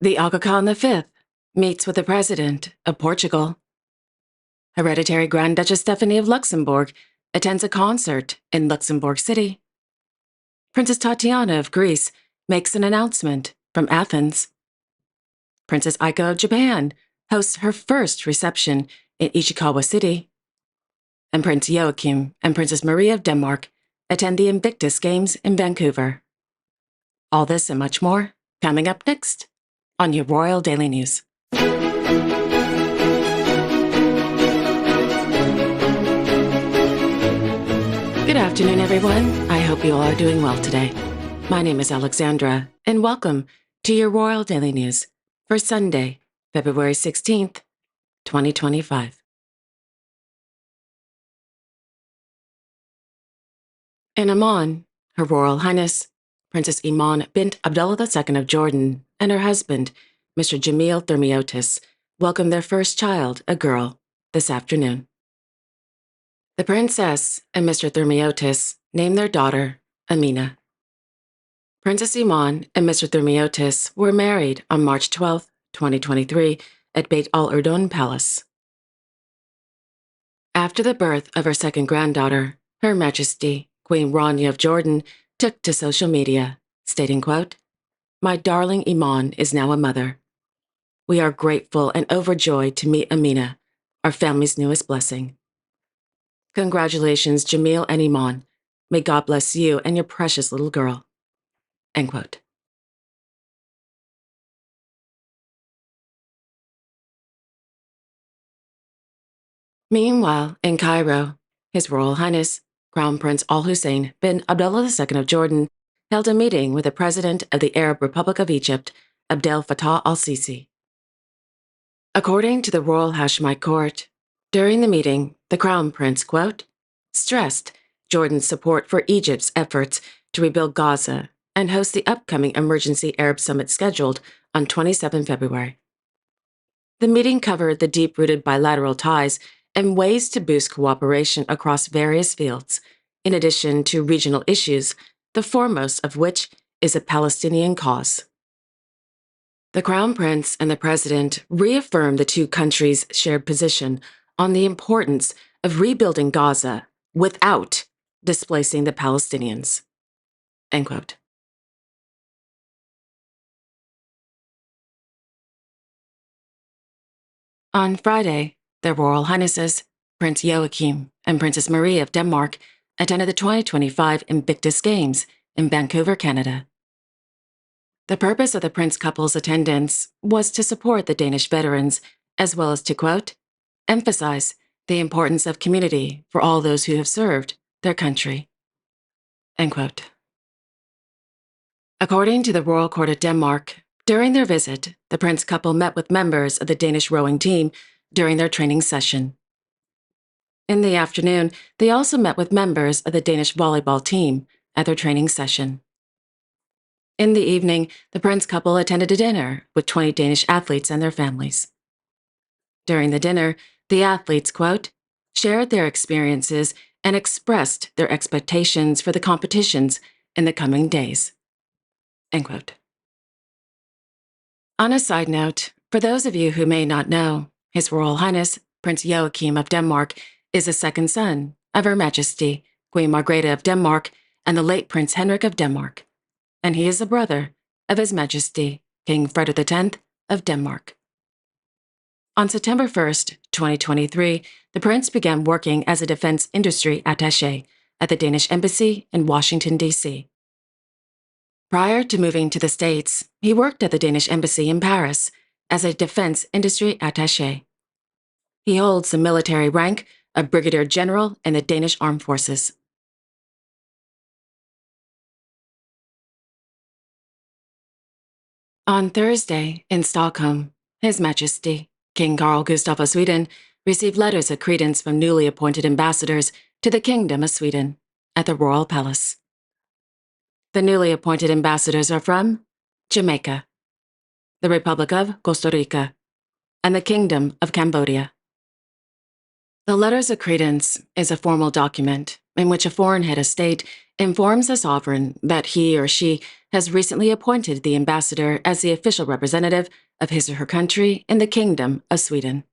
The Aga Khan V meets with the President of Portugal. Hereditary Grand Duchess Stephanie of Luxembourg attends a concert in Luxembourg City. Princess Tatiana of Greece makes an announcement from Athens. Princess Aiko of Japan hosts her first reception in Ishikawa City. And Prince Joachim and Princess Maria of Denmark attend the Invictus Games in Vancouver. All this and much more coming up next on your Royal Daily News. Good afternoon, everyone. I hope you all are doing well today. My name is Alexandra, and welcome to your Royal Daily News for Sunday, February 16th, 2025. In Iman, Her Royal Highness, Princess Iman bint Abdullah II of Jordan, and her husband, Mr. Jamil Thermiotis, welcomed their first child, a girl, this afternoon. The princess and Mr. Thermiotis named their daughter Amina. Princess Iman and Mr. Thermiotis were married on March 12, 2023, at Beit al-Urdun Palace. After the birth of her second granddaughter, Her Majesty, Queen Rania of Jordan, took to social media, stating, quote, "My darling Iman is now a mother. We are grateful and overjoyed to meet Amina, our family's newest blessing. Congratulations, Jamil and Iman. May God bless you and your precious little girl." End quote. Meanwhile, in Cairo, His Royal Highness, Crown Prince Al Hussein bin Abdullah II of Jordan, held a meeting with the President of the Arab Republic of Egypt, Abdel Fattah al-Sisi. According to the Royal Hashemite Court, during the meeting, the Crown Prince, quote, stressed Jordan's support for Egypt's efforts to rebuild Gaza and host the upcoming Emergency Arab Summit scheduled on 27 February. The meeting covered the deep-rooted bilateral ties and ways to boost cooperation across various fields, in addition to regional issues, the foremost of which is a Palestinian cause. The Crown Prince and the President reaffirmed the two countries' shared position on the importance of rebuilding Gaza without displacing the Palestinians. End quote. On Friday, their Royal Highnesses, Prince Joachim and Princess Maria of Denmark, attended the 2025 Invictus Games in Vancouver, Canada. The purpose of the Prince couple's attendance was to support the Danish veterans, as well as to, quote, emphasize the importance of community for all those who have served their country. End quote. According to the Royal Court of Denmark, during their visit, the Prince couple met with members of the Danish rowing team during their training session. In the afternoon, they also met with members of the Danish volleyball team at their training session. In the evening, the Prince couple attended a dinner with 20 Danish athletes and their families. During the dinner, the athletes, quote, shared their experiences and expressed their expectations for the competitions in the coming days. End quote. On a side note, for those of you who may not know, His Royal Highness, Prince Joachim of Denmark, is a second son of Her Majesty, Queen Margrethe of Denmark, and the late Prince Henrik of Denmark, and he is a brother of His Majesty, King Frederik X of Denmark. On September 1st, 2023, the Prince began working as a defense industry attaché at the Danish Embassy in Washington, D.C. Prior to moving to the States, he worked at the Danish Embassy in Paris as a defense industry attaché. He holds the military rank of Brigadier General in the Danish Armed Forces. On Thursday, in Stockholm, His Majesty, King Carl Gustaf of Sweden, received letters of credence from newly appointed ambassadors to the Kingdom of Sweden at the Royal Palace. The newly appointed ambassadors are from Jamaica, the Republic of Costa Rica, and the Kingdom of Cambodia. The letters of credence is a formal document in which a foreign head of state informs the sovereign that he or she has recently appointed the ambassador as the official representative of his or her country in the Kingdom of Sweden.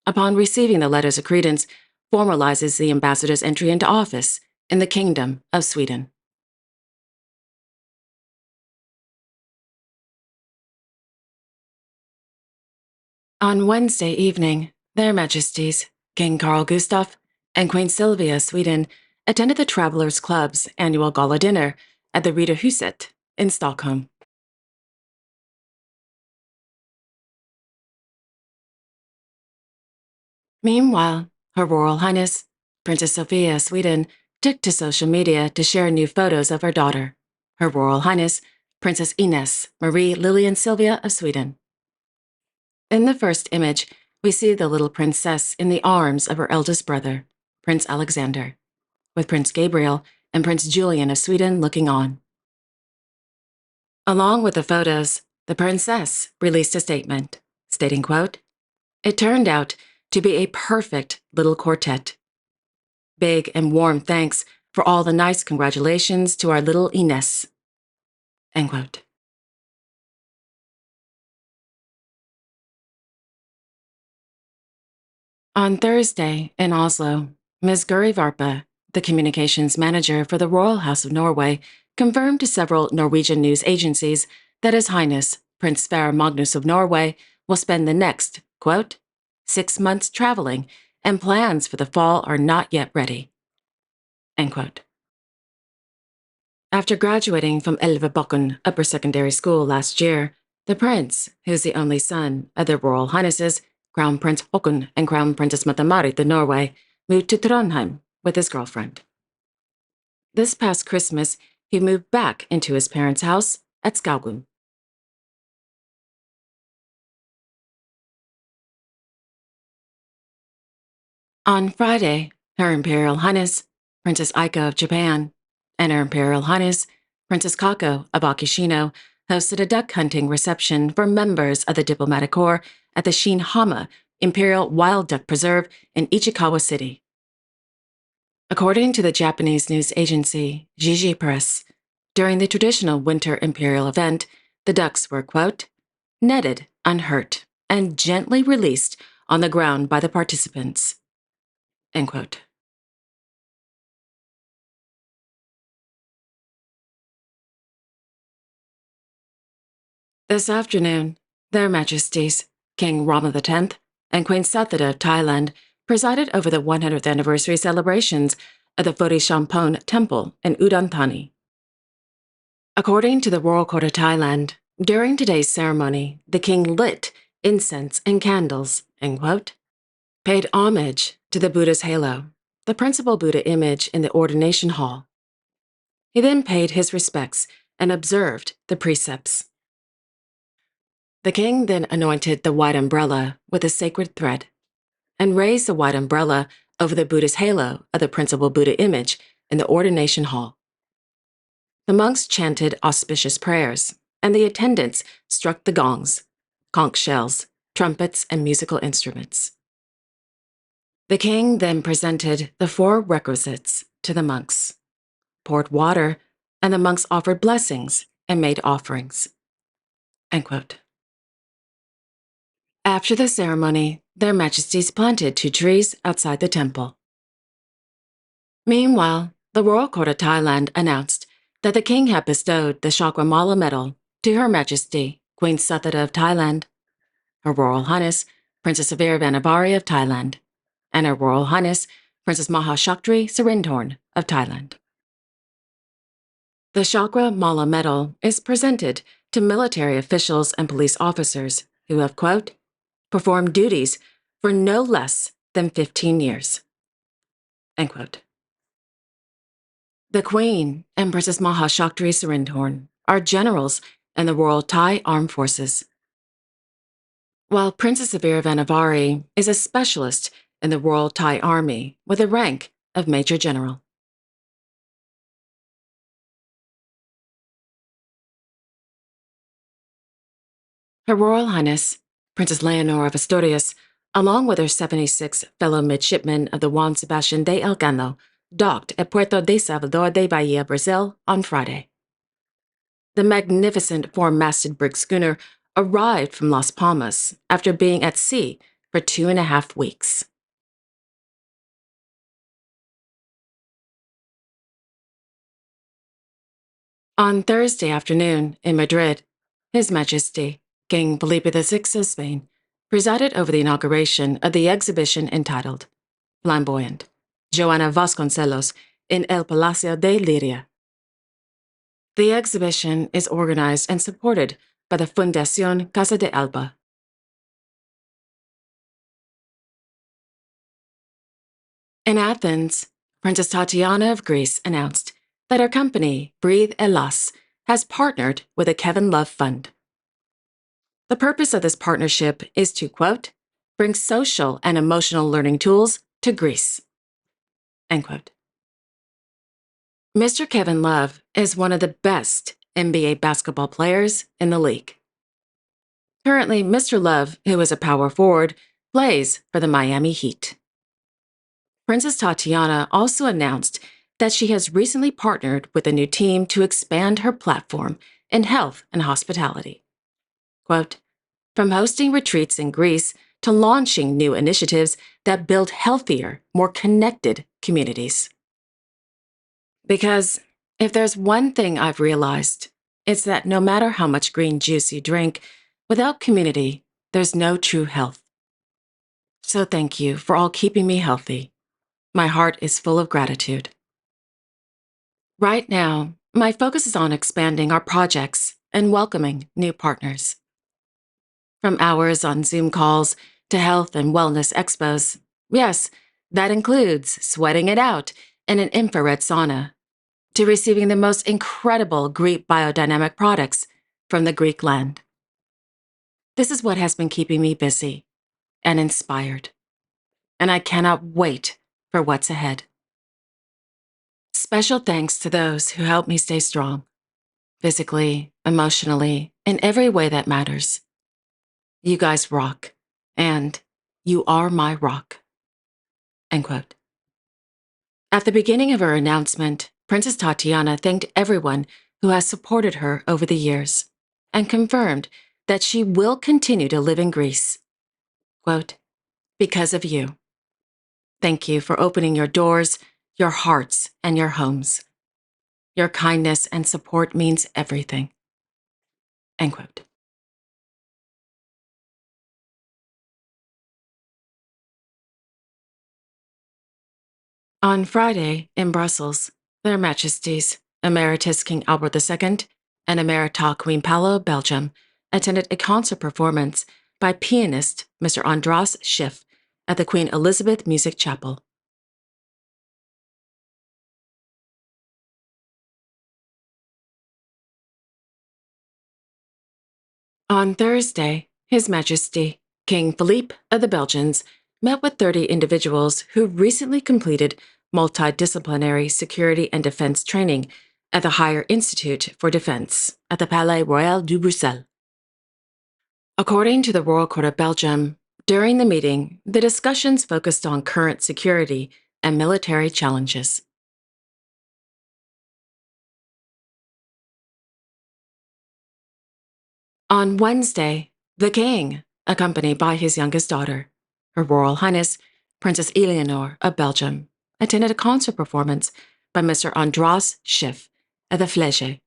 Upon receiving the letters of credence, formalizes the ambassador's entry into office in the Kingdom of Sweden. On Wednesday evening, Their Majesties, King Carl Gustaf and Queen Sylvia of Sweden, attended the Travelers Club's annual gala dinner at the Riddarhuset in Stockholm. Meanwhile, Her Royal Highness, Princess Sophia of Sweden, took to social media to share new photos of her daughter, Her Royal Highness, Princess Ines Marie Lilian Sylvia of Sweden. In the first image, we see the little princess in the arms of her eldest brother, Prince Alexander, with Prince Gabriel and Prince Julian of Sweden looking on. Along with the photos, the princess released a statement, stating, quote, "It turned out to be a perfect little quartet. Big and warm thanks for all the nice congratulations to our little Ines." End quote. On Thursday, in Oslo, Ms. Guri Varpe, the communications manager for the Royal House of Norway, confirmed to several Norwegian news agencies that His Highness, Prince Sverre Magnus of Norway, will spend the next, quote, 6 months traveling, and plans for the fall are not yet ready. End quote. After graduating from Elvebakken Upper Secondary School last year, the prince, who's the only son of their Royal Highnesses, Crown Prince Haakon and Crown Princess Mette-Marit of Norway, moved to Trondheim with his girlfriend. This past Christmas, he moved back into his parents' house at Skaugum. On Friday, Her Imperial Highness, Princess Aiko of Japan, and Her Imperial Highness, Princess Kako of Akishino, hosted a duck hunting reception for members of the diplomatic corps at the Shinhama Imperial Wild Duck Preserve in Ichikawa City. According to the Japanese news agency Jiji Press, during the traditional winter imperial event, the ducks were, quote, netted, unhurt, and gently released on the ground by the participants. End quote. This afternoon, Their Majesties, King Rama X and Queen Sathida of Thailand, presided over the 100th anniversary celebrations at the Bodhisattva Temple in Udon Thani. According to the Royal Court of Thailand, during today's ceremony, the king lit incense and candles, end quote, paid homage to the Buddha's halo, the principal Buddha image in the ordination hall. He then paid his respects and observed the precepts. The king then anointed the white umbrella with a sacred thread and raised the white umbrella over the Buddha's halo of the principal Buddha image in the ordination hall. The monks chanted auspicious prayers, and the attendants struck the gongs, conch shells, trumpets, and musical instruments. The king then presented the 4 requisites to the monks, poured water, and the monks offered blessings and made offerings. End quote. After the ceremony, Their Majesties planted 2 trees outside the temple. Meanwhile, the Royal Court of Thailand announced that the king had bestowed the Chakramala Medal to Her Majesty, Queen Sathida of Thailand, Her Royal Highness, Princess Viravaanavari of Thailand, and Her Royal Highness, Princess Mahashaktri Sirindhorn of Thailand. The Chakra Mala Medal is presented to military officials and police officers who have, quote, performed duties for no less than 15 years, end quote. The Queen and Princess Mahashaktri Sirindhorn are generals in the Royal Thai Armed Forces, while Princess Viravaanavari is a specialist in the Royal Thai Army with the rank of Major General. Her Royal Highness, Princess Leonor of Asturias, along with her 76 fellow midshipmen of the Juan Sebastian de Elcano, docked at Puerto de Salvador de Bahia, Brazil, on Friday. The magnificent four-masted brig schooner arrived from Las Palmas after being at sea for 2.5 weeks. On Thursday afternoon in Madrid, His Majesty, King Felipe VI of Spain, presided over the inauguration of the exhibition entitled Flamboyant, Joana Vasconcelos in El Palacio de Liria. The exhibition is organized and supported by the Fundación Casa de Alba. In Athens, Princess Tatiana of Greece announced that her company, Breathe Elas, has partnered with the Kevin Love Fund. The purpose of this partnership is to, quote, bring social and emotional learning tools to Greece, end quote. Mr. Kevin Love is one of the best NBA basketball players in the league. Currently, Mr. Love, who is a power forward, plays for the Miami Heat. Princess Tatiana also announced that she has recently partnered with a new team to expand her platform in health and hospitality. Quote, from hosting retreats in Greece to launching new initiatives that build healthier, more connected communities. Because if there's one thing I've realized, it's that no matter how much green juice you drink, without community, there's no true health. So thank you for all keeping me healthy. My heart is full of gratitude. Right now, my focus is on expanding our projects and welcoming new partners. From hours on Zoom calls to health and wellness expos, yes, that includes sweating it out in an infrared sauna, to receiving the most incredible Greek biodynamic products from the Greek land. This is what has been keeping me busy and inspired, and I cannot wait for what's ahead. Special thanks to those who help me stay strong, physically, emotionally, in every way that matters. You guys rock, and you are my rock. End quote. At the beginning of her announcement, Princess Tatiana thanked everyone who has supported her over the years and confirmed that she will continue to live in Greece. Quote, because of you. Thank you for opening your doors, your hearts, and your homes. Your kindness and support means everything. End quote. On Friday, in Brussels, Their Majesties, Emeritus King Albert II and Emerita Queen Paola of Belgium, attended a concert performance by pianist Mr. Andras Schiff at the Queen Elizabeth Music Chapel. On Thursday, His Majesty, King Philippe of the Belgians, met with 30 individuals who recently completed multidisciplinary security and defense training at the Higher Institute for Defense at the Palais Royal de Bruxelles. According to the Royal Court of Belgium, during the meeting, the discussions focused on current security and military challenges. On Wednesday, the King, accompanied by his youngest daughter, Her Royal Highness Princess Eleanor of Belgium, attended a concert performance by Mr. Andras Schiff at the Fleche.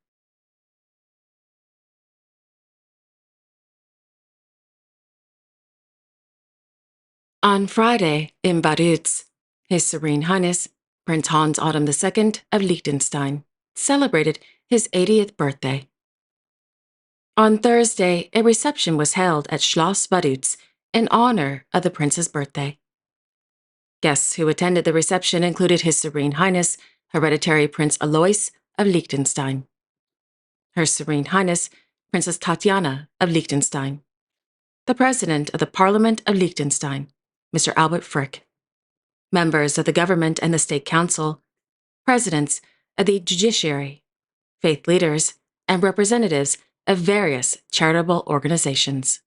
On Friday, in Vaduz, His Serene Highness Prince Hans Autumn II of Liechtenstein celebrated his 80th birthday. On Thursday, a reception was held at Schloss Vaduz in honor of the prince's birthday. Guests who attended the reception included His Serene Highness Hereditary Prince Alois of Liechtenstein, Her Serene Highness Princess Tatiana of Liechtenstein, the President of the Parliament of Liechtenstein, Mr. Albert Frick, members of the government and the State Council, presidents of the judiciary, faith leaders, and representatives of various charitable organizations.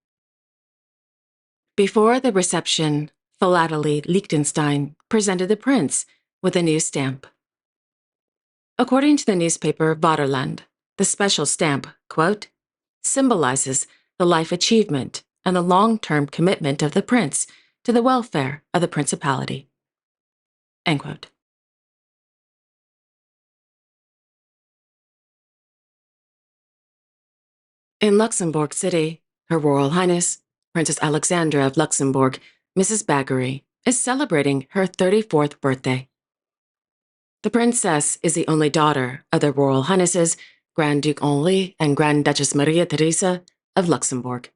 Before the reception, Philately Liechtenstein presented the prince with a new stamp. According to the newspaper Vaterland, the special stamp, quote, symbolizes the life achievement and the long-term commitment of the prince to the welfare of the principality. End quote. In Luxembourg City, Her Royal Highness, Princess Alexandra of Luxembourg, Mrs. Baggery, is celebrating her 34th birthday. The princess is the only daughter of their Royal Highnesses Grand Duke Henri and Grand Duchess Maria Theresa of Luxembourg.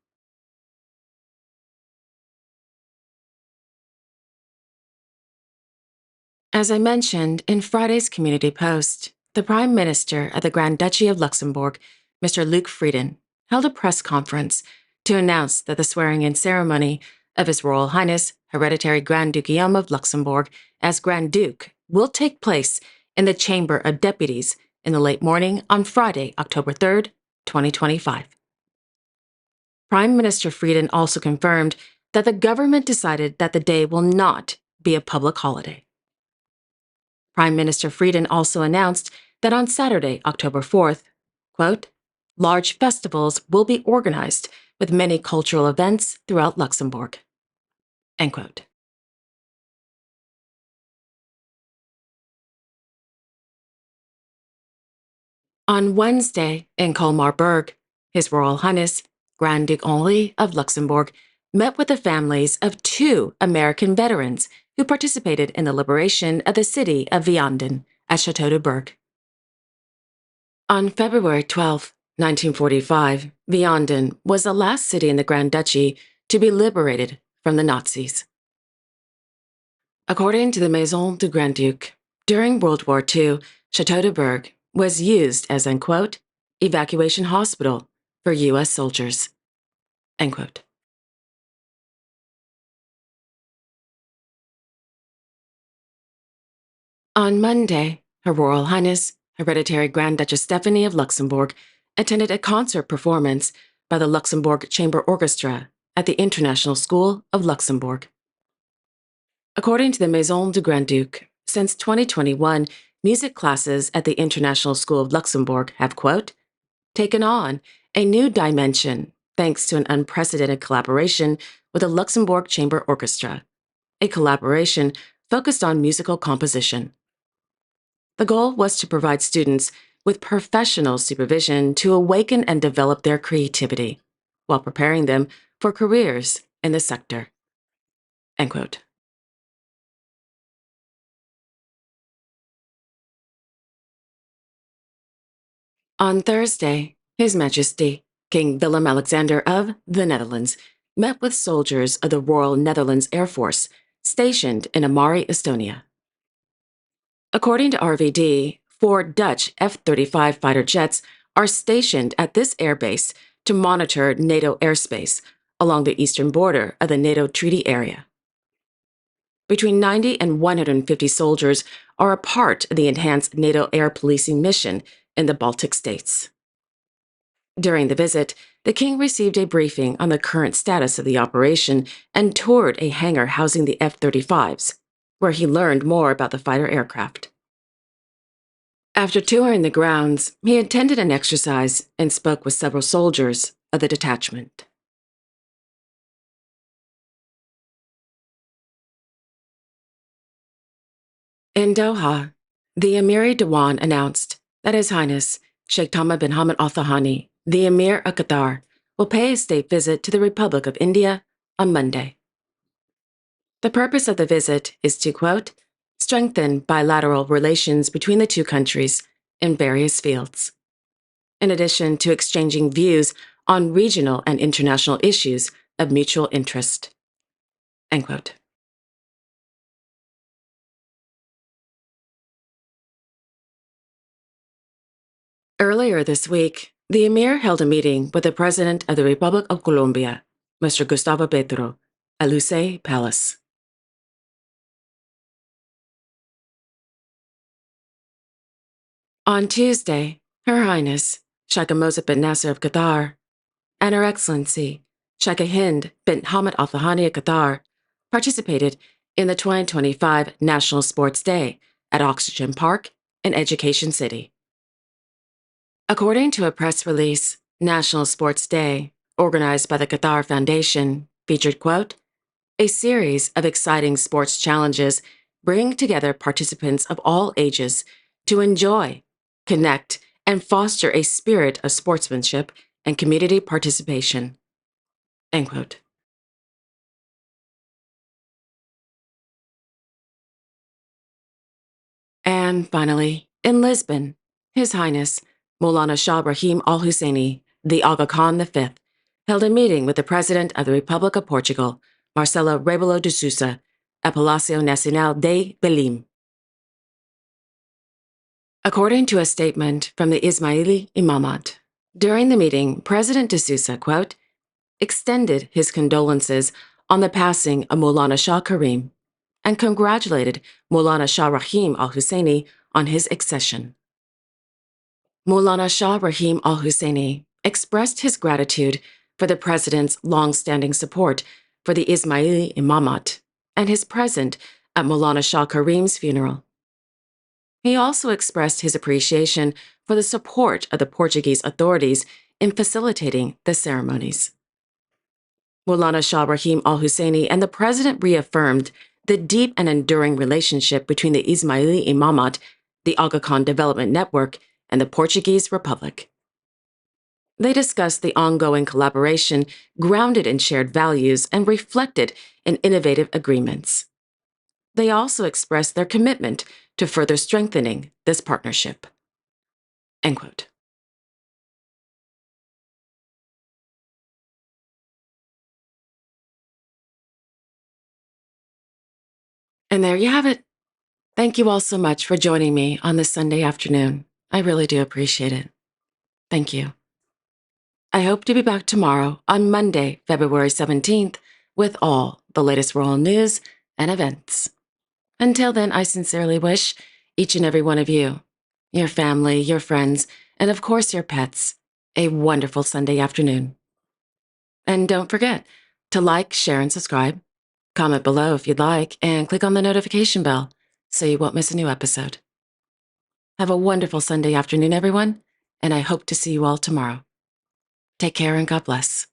As I mentioned in Friday's Community Post, the Prime Minister of the Grand Duchy of Luxembourg, Mr. Luc Frieden, held a press conference to announce that the swearing-in ceremony of His Royal Highness Hereditary Grand Duke Guillaume of Luxembourg as Grand Duke will take place in the Chamber of Deputies in the late morning on Friday, October 3rd, 2025. Prime Minister Frieden also confirmed that the government decided that the day will not be a public holiday. Prime Minister Frieden also announced that on Saturday, October 4th, quote, large festivals will be organized with many cultural events throughout Luxembourg. End quote. On Wednesday, in Colmar-Berg, His Royal Highness Grand Duke Henri of Luxembourg met with the families of 2 American veterans who participated in the liberation of the city of Vianden at Chateau de Berg. On February 12, 1945, Vianden was the last city in the Grand Duchy to be liberated from the Nazis. According to the Maison du Grand Duc, during World War II, Chateau de Berg was used as an, quote, evacuation hospital for U.S. soldiers, end quote. On Monday, Her Royal Highness Hereditary Grand Duchess Stephanie of Luxembourg attended a concert performance by the Luxembourg Chamber Orchestra at the International School of Luxembourg. According to the Maison du Grand Duc, since 2021, music classes at the International School of Luxembourg have, quote, taken on a new dimension thanks to an unprecedented collaboration with the Luxembourg Chamber Orchestra, a collaboration focused on musical composition. The goal was to provide students with professional supervision to awaken and develop their creativity, while preparing them for careers in the sector. End quote. On Thursday, His Majesty, King Willem-Alexander of the Netherlands, met with soldiers of the Royal Netherlands Air Force stationed in Amari, Estonia. According to RVD, 4 Dutch F-35 fighter jets are stationed at this airbase to monitor NATO airspace along the eastern border of the NATO treaty area. Between 90 and 150 soldiers are a part of the enhanced NATO air policing mission in the Baltic states. During the visit, the king received a briefing on the current status of the operation and toured a hangar housing the F-35s, where he learned more about the fighter aircraft. After touring the grounds, he attended an exercise and spoke with several soldiers of the detachment. In Doha, the Emir Dewan announced that His Highness Sheikh Tamim bin Hamad Al Thani, the Emir of Qatar, will pay a state visit to the Republic of India on Monday. The purpose of the visit is to, quote, strengthen bilateral relations between the 2 countries in various fields, in addition to exchanging views on regional and international issues of mutual interest, end quote. Earlier this week, the Emir held a meeting with the President of the Republic of Colombia, Mr. Gustavo Petro, at Lusail Palace. On Tuesday, Her Highness Sheikh Mohammed bin Nasser of Qatar and Her Excellency Sheikh Hind bin Hamad Al Thani of Qatar participated in the 2025 National Sports Day at Oxygen Park in Education City. According to a press release, National Sports Day, organized by the Qatar Foundation, featured, quote, a series of exciting sports challenges bring together participants of all ages to enjoy, connect, and foster a spirit of sportsmanship and community participation. End quote. And finally, in Lisbon, His Highness Maulana Shah Brahim Al Husseini, the Aga Khan V, held a meeting with the President of the Republic of Portugal, Marcelo Rebelo de Sousa, at Palácio Nacional de Belém. According to a statement from the Ismaili Imamate, during the meeting, President de Sousa, quote, extended his condolences on the passing of Maulana Shah Karim and congratulated Maulana Shah Rahim Al Husseini on his accession. Maulana Shah Rahim Al Husseini expressed his gratitude for the president's long-standing support for the Ismaili Imamate and his presence at Maulana Shah Karim's funeral. He also expressed his appreciation for the support of the Portuguese authorities in facilitating the ceremonies. Maulana Shah Rahim Al Husseini and the president reaffirmed the deep and enduring relationship between the Ismaili Imamate, the Aga Khan Development Network, and the Portuguese Republic. They discussed the ongoing collaboration grounded in shared values and reflected in innovative agreements. They also expressed their commitment to further strengthening this partnership. End quote. And there you have it. Thank you all so much for joining me on this Sunday afternoon. I really do appreciate it. Thank you. I hope to be back tomorrow on Monday, February 17th, with all the latest royal news and events. Until then, I sincerely wish each and every one of you, your family, your friends, and of course your pets, a wonderful Sunday afternoon. And don't forget to like, share, and subscribe. Comment below if you'd like, and click on the notification bell so you won't miss a new episode. Have a wonderful Sunday afternoon, everyone, and I hope to see you all tomorrow. Take care and God bless.